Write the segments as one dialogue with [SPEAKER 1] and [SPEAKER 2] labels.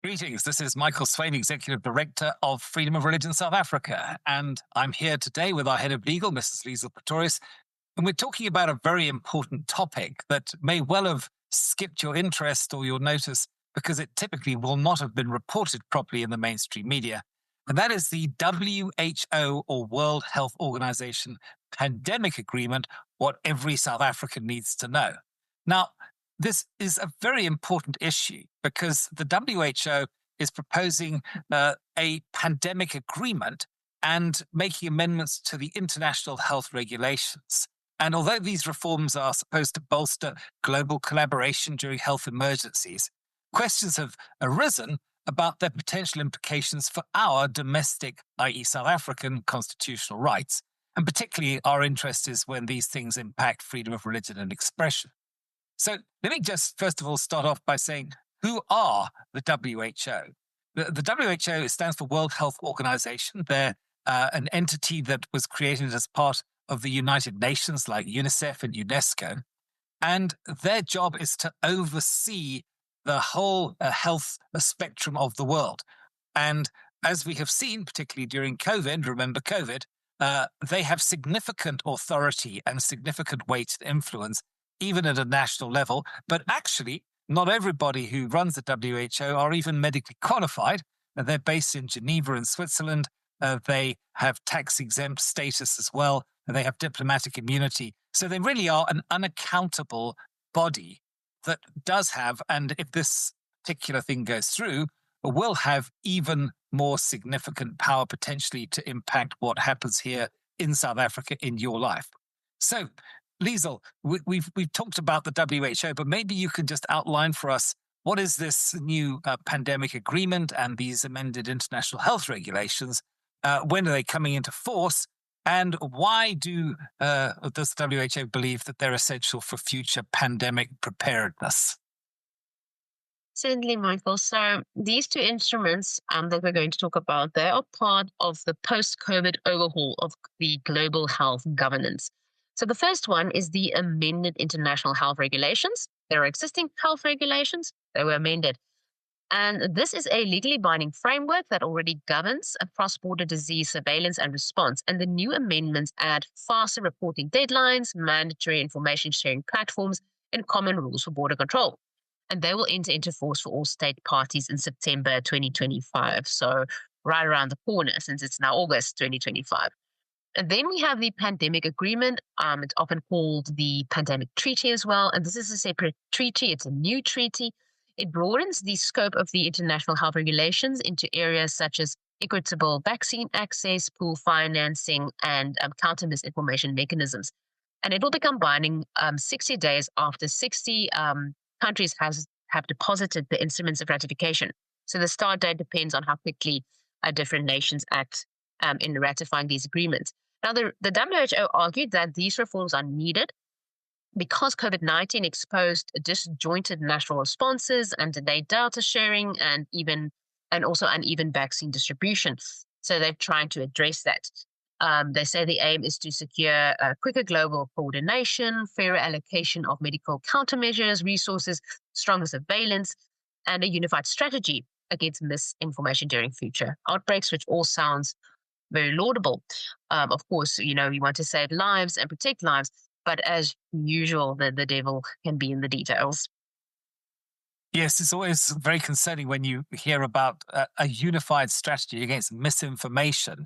[SPEAKER 1] Greetings. This is Michael Swain, Executive Director of Freedom of Religion South Africa. And I'm here today with our Head of Legal, Mrs. Liesel Pretorius. And we're talking about a very important topic that may well have skipped your interest or your notice because it typically will not have been reported properly in the mainstream media. And that is the WHO, or World Health Organization, pandemic agreement, what every South African needs to know. Now, this is a very important issue because the WHO is proposing a pandemic agreement and making amendments to the international health regulations. And although these reforms are supposed to bolster global collaboration during health emergencies, questions have arisen about their potential implications for our domestic, i.e., South African constitutional rights. And particularly, our interest is when these things impact freedom of religion and expression. So let me just first of all start off by saying, who are the WHO? The WHO stands for World Health Organization. They're an entity that was created as part of the United Nations, like UNICEF and UNESCO. And their job is to oversee the whole health spectrum of the world. And as we have seen, particularly during COVID, remember COVID, they have significant authority and significant weight and influence even at a national level. But actually, not everybody who runs the WHO are even medically qualified. They're based in Geneva in Switzerland. They have tax-exempt status as well. And they have diplomatic immunity. So they really are an unaccountable body that does have, and if this particular thing goes through, will have even more significant power potentially to impact what happens here in South Africa in your life. So, Liesel, we've talked about the WHO, but maybe you can just outline for us what is this new pandemic agreement and these amended international health regulations? When are they coming into force? And why does the WHO believe that they're essential for future pandemic preparedness?
[SPEAKER 2] Certainly, Michael. So these two instruments that we're going to talk about, they are part of the post-COVID overhaul of the global health governance. So the first one is the amended international health regulations. There are existing health regulations. They were amended. And this is a legally binding framework that already governs a cross-border disease surveillance and response. And the new amendments add faster reporting deadlines, mandatory information sharing platforms, and common rules for border control. And they will enter into force for all state parties in September 2025. So right around the corner, since it's now August 2025. And then we have the pandemic agreement. It's often called the pandemic treaty as well. And this is a separate treaty. It's a new treaty. It broadens the scope of the international health regulations into areas such as equitable vaccine access, pool financing, and counter misinformation mechanisms. And it will become binding 60 days after 60 countries have deposited the instruments of ratification. So the start date depends on how quickly different nations act in ratifying these agreements. Now, the WHO argued that these reforms are needed because COVID-19 exposed disjointed national responses and delayed data sharing and also uneven vaccine distribution. So they're trying to address that. They say the aim is to secure quicker global coordination, fairer allocation of medical countermeasures, resources, stronger surveillance, and a unified strategy against misinformation during future outbreaks, which all sounds very laudable. Of course, we want to save lives and protect lives, but as usual, the devil can be in the details.
[SPEAKER 1] Yes, it's always very concerning when you hear about a unified strategy against misinformation.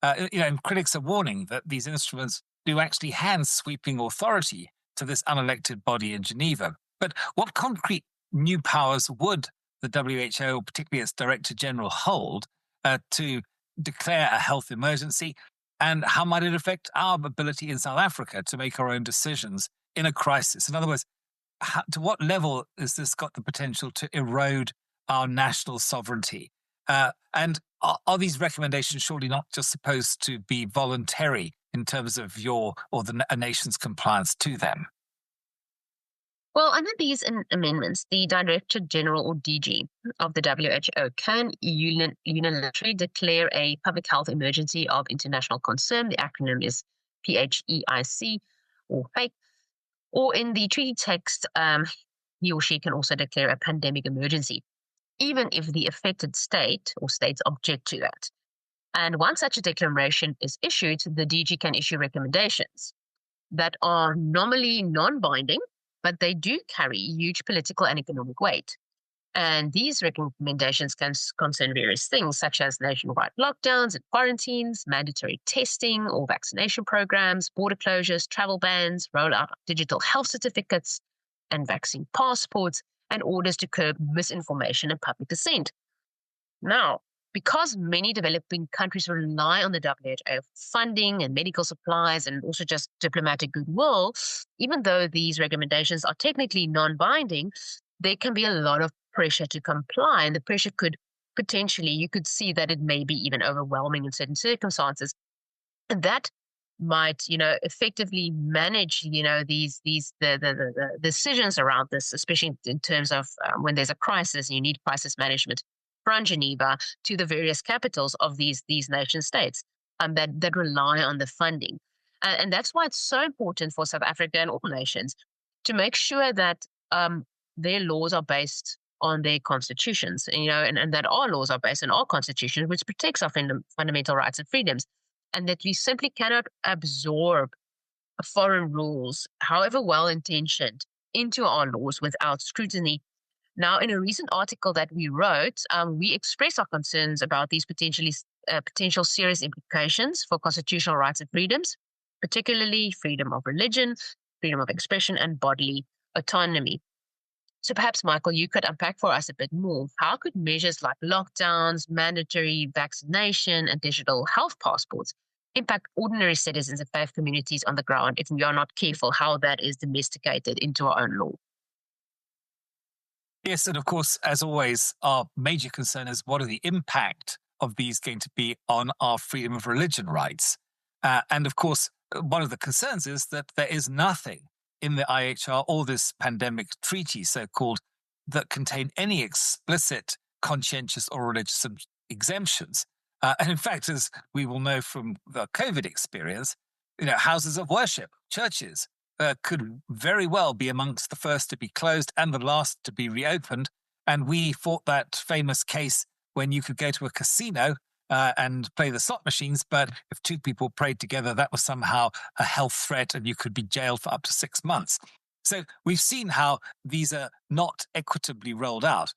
[SPEAKER 1] And critics are warning that these instruments do actually hand sweeping authority to this unelected body in Geneva. But what concrete new powers would the WHO, particularly its Director General, hold to declare a health emergency? And how might it affect our ability in South Africa to make our own decisions in a crisis? In other words, to what level has this got the potential to erode our national sovereignty? And are these recommendations surely not just supposed to be voluntary in terms of a nation's compliance to them?
[SPEAKER 2] Well, under these amendments, the Director General, or DG, of the WHO can unilaterally declare a public health emergency of international concern. The acronym is PHEIC, or FAKE. Or in the treaty text, he or she can also declare a pandemic emergency. even if the affected state or states object to that. And once such a declaration is issued, the DG can issue recommendations that are normally non binding, but they do carry huge political and economic weight. And these recommendations can concern various things, such as nationwide lockdowns and quarantines, mandatory testing or vaccination programs, border closures, travel bans, rollout of digital health certificates and vaccine passports, and orders to curb misinformation and public dissent. Now, because many developing countries rely on the WHO for funding and medical supplies and also just diplomatic goodwill, even though these recommendations are technically non binding, there can be a lot of pressure to comply. And the pressure could potentially, you could see that it may be even overwhelming in certain circumstances. And that might, effectively manage, the decisions around this, especially in terms of when there's a crisis and you need crisis management from Geneva to the various capitals of these nation states that rely on the funding. And that's why it's so important for South Africa and all nations to make sure that their laws are based on their constitutions, and that our laws are based on our constitution, which protects our fundamental rights and freedoms, and that we simply cannot absorb foreign rules, however well intentioned, into our laws without scrutiny. Now, in a recent article that we wrote, we expressed our concerns about these potential serious implications for constitutional rights and freedoms, particularly freedom of religion, freedom of expression, and bodily autonomy. So perhaps, Michael, you could unpack for us a bit more. How could measures like lockdowns, mandatory vaccination, and digital health passports impact ordinary citizens and faith communities on the ground if we are not careful how that is domesticated into our own law?
[SPEAKER 1] Yes, and of course, as always, our major concern is what are the impact of these going to be on our freedom of religion rights? And of course, one of the concerns is that there is nothing in the IHR or this pandemic treaty, so called, that contain any explicit conscientious or religious exemptions. And in fact, as we will know from the COVID experience, houses of worship, churches, could very well be amongst the first to be closed and the last to be reopened. And we fought that famous case when you could go to a casino and play the slot machines, but if two people prayed together, that was somehow a health threat and you could be jailed for up to 6 months. So we've seen how these are not equitably rolled out.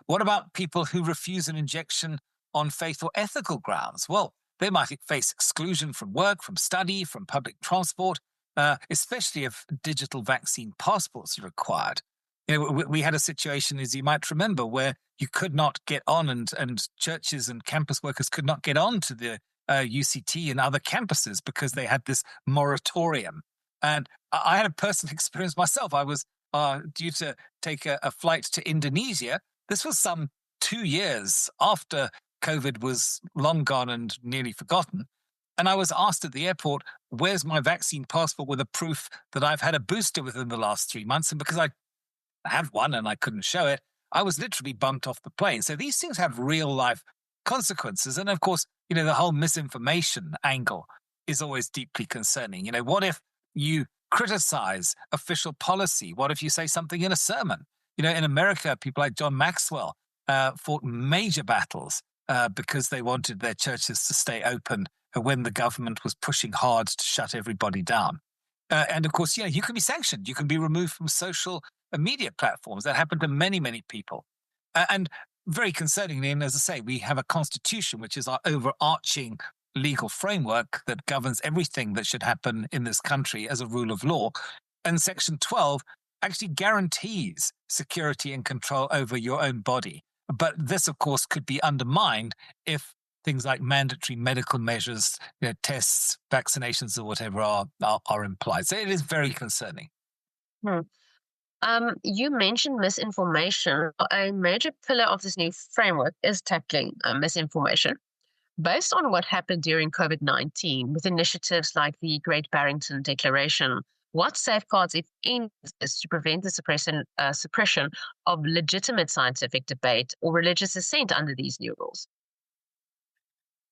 [SPEAKER 1] What about people who refuse an injection on faith or ethical grounds? Well, they might face exclusion from work, from study, from public transport, especially if digital vaccine passports are required. We had a situation, as you might remember, where you could not get on and churches and campus workers could not get on to the UCT and other campuses because they had this moratorium. And I had a personal experience myself. I was due to take a flight to Indonesia. This was some 2 years after COVID was long gone and nearly forgotten. And I was asked at the airport, where's my vaccine passport with a proof that I've had a booster within the last 3 months? And because I had one and I couldn't show it, I was literally bumped off the plane. So these things have real life consequences. And of course, the whole misinformation angle is always deeply concerning. What if you criticize official policy? What if you say something in a sermon? In America, people like John Maxwell fought major battles because they wanted their churches to stay open when the government was pushing hard to shut everybody down. And of course, you can be sanctioned. You can be removed from social media platforms. That happened to many, many people. And very concerningly, and as I say, we have a constitution, which is our overarching legal framework that governs everything that should happen in this country as a rule of law. And Section 12 actually guarantees security and control over your own body. But this, of course, could be undermined if things like mandatory medical measures, tests, vaccinations, or whatever are implied. So it is very concerning.
[SPEAKER 2] Hmm. You mentioned misinformation. A major pillar of this new framework is tackling misinformation. Based on what happened during COVID-19 with initiatives like the Great Barrington Declaration, what safeguards, if any, is to prevent the suppression of legitimate scientific debate or religious dissent under these new rules?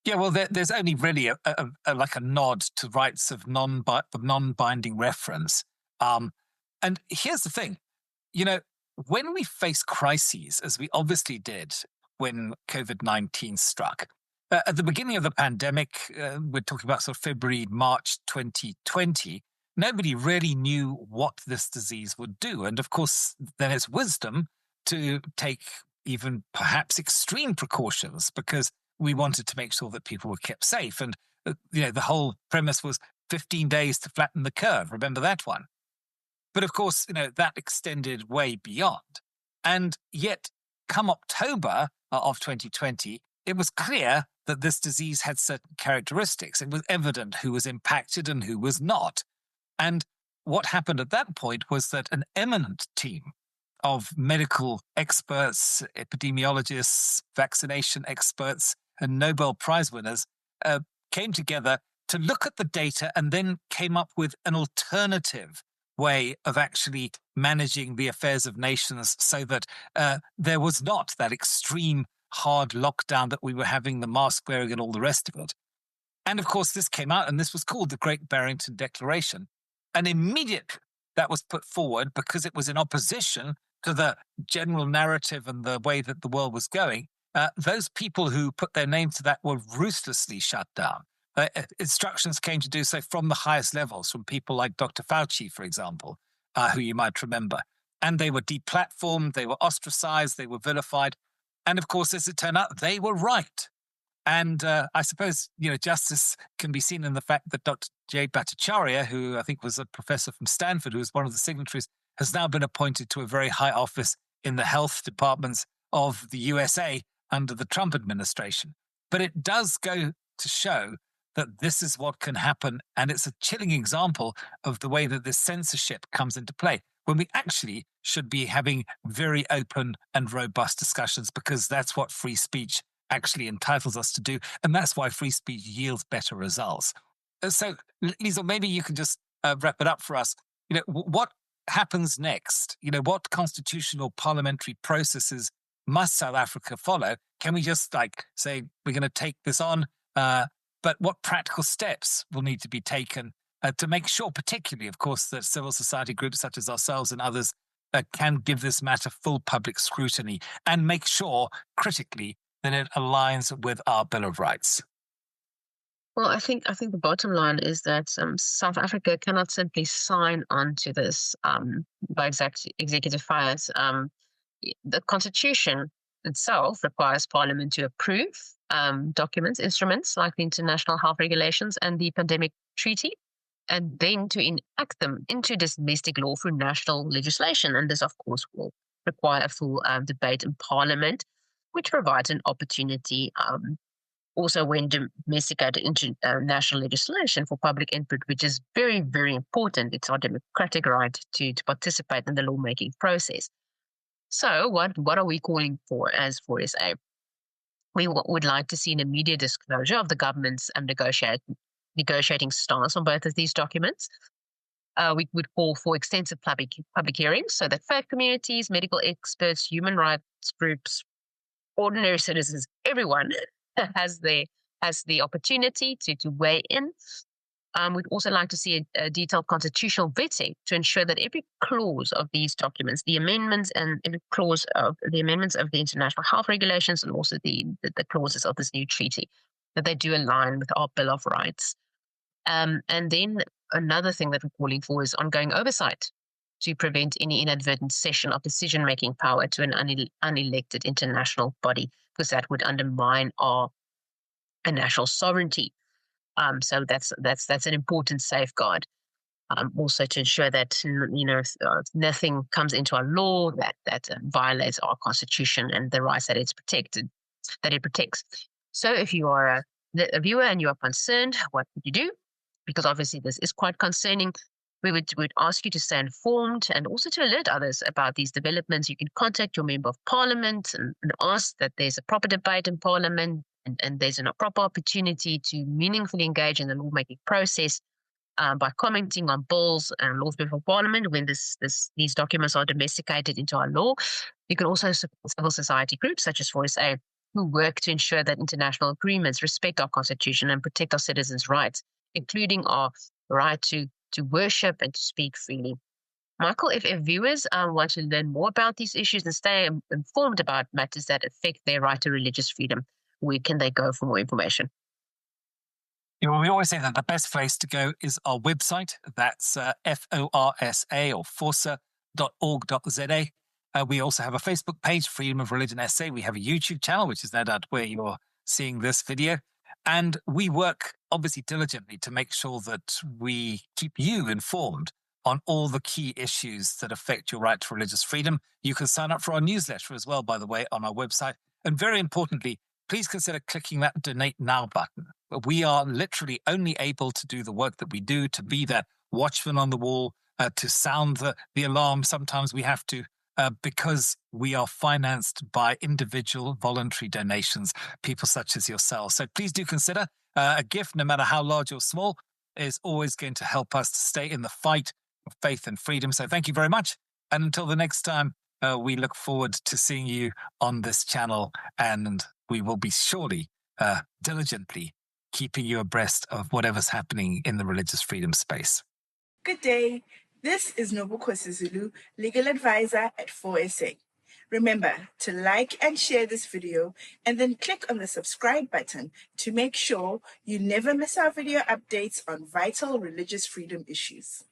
[SPEAKER 1] Yeah, well, there's only really like a nod to rights of non-binding reference. And here's the thing, when we face crises, as we obviously did when COVID-19 struck, at the beginning of the pandemic, we're talking about sort of February, March 2020, nobody really knew what this disease would do. And of course, then it's wisdom to take even perhaps extreme precautions because we wanted to make sure that people were kept safe. And, the whole premise was 15 days to flatten the curve. Remember that one? But of course, that extended way beyond. And yet, come October of 2020, it was clear that this disease had certain characteristics. It was evident who was impacted and who was not. And what happened at that point was that an eminent team of medical experts, epidemiologists, vaccination experts, and Nobel Prize winners came together to look at the data and then came up with an alternative way of actually managing the affairs of nations so that there was not that extreme hard lockdown that we were having, the mask wearing and all the rest of it. And of course, this came out and this was called the Great Barrington Declaration. And immediately that was put forward because it was in opposition to the general narrative and the way that the world was going. Those people who put their name to that were ruthlessly shut down. Instructions came to do so from the highest levels, from people like Dr. Fauci, for example, who you might remember. And they were deplatformed, they were ostracized, they were vilified. And of course, as it turned out, they were right. And I suppose, justice can be seen in the fact that Dr. Jay Bhattacharya, who I think was a professor from Stanford, who was one of the signatories, has now been appointed to a very high office in the health departments of the USA under the Trump administration. But it does go to show that this is what can happen. And it's a chilling example of the way that this censorship comes into play when we actually should be having very open and robust discussions, because that's what free speech actually entitles us to do. And that's why free speech yields better results. So, Liesl, maybe you can just wrap it up for us. What happens next? What constitutional parliamentary processes must South Africa follow? Can we just say we're going to take this on? But what practical steps will need to be taken to make sure, particularly, of course, that civil society groups such as ourselves and others can give this matter full public scrutiny and make sure, critically, that it aligns with our Bill of Rights?
[SPEAKER 2] Well, I think the bottom line is that South Africa cannot simply sign on to this by executive fires. The Constitution itself requires Parliament to approve documents, instruments like the International Health Regulations and the Pandemic Treaty, and then to enact them into domestic law through national legislation. And this, of course, will require a full debate in Parliament, which provides an opportunity also when domesticated into national legislation for public input, which is very, very important. It's our democratic right to participate in the lawmaking process. So what are we calling for as 4SA? We would like to see an immediate disclosure of the government's negotiating stance on both of these documents. We would call for extensive public hearings so that faith communities, medical experts, human rights groups, ordinary citizens, everyone has the opportunity to weigh in. We'd also like to see a detailed constitutional vetting to ensure that every clause of these documents, the amendments and every clause of the amendments of the International Health Regulations and also the clauses of this new treaty, that they do align with our Bill of Rights. And then another thing that we're calling for is ongoing oversight to prevent any inadvertent cession of decision-making power to an unelected international body, because that would undermine our national sovereignty. So that's an important safeguard. Also to ensure that nothing comes into our law that violates our constitution and the rights that it protects. So if you are a viewer and you are concerned, what would you do? Because obviously this is quite concerning. We'd ask you to stay informed and also to alert others about these developments. You can contact your member of parliament and ask that there's a proper debate in parliament and there's a proper opportunity to meaningfully engage in the lawmaking process by commenting on bills and laws before parliament when these documents are domesticated into our law. You can also support civil society groups such as 4SA who work to ensure that international agreements respect our constitution and protect our citizens' rights, including our right to worship and to speak freely. Michael, if viewers want to learn more about these issues and stay informed about matters that affect their right to religious freedom, where can they go for more information?
[SPEAKER 1] We always say that the best place to go is our website. That's FORSA or forsa.org.za. We also have a Facebook page, Freedom of Religion SA. We have a YouTube channel, which is no doubt where you're seeing this video. And we work obviously diligently to make sure that we keep you informed on all the key issues that affect your right to religious freedom. You can sign up for our newsletter as well, by the way, on our website. And very importantly, please consider clicking that Donate Now button. We are literally only able to do the work that we do, to be that watchman on the wall, to sound the alarm. Sometimes we have to, because we are financed by individual voluntary donations, people such as yourselves. So please do consider a gift, no matter how large or small, is always going to help us to stay in the fight of faith and freedom. So thank you very much. And until the next time, we look forward to seeing you on this channel, and we will be surely diligently keeping you abreast of whatever's happening in the religious freedom space.
[SPEAKER 3] Good day. This is Nobukosi Zulu, legal advisor at 4SA. Remember to like and share this video and then click on the subscribe button to make sure you never miss our video updates on vital religious freedom issues.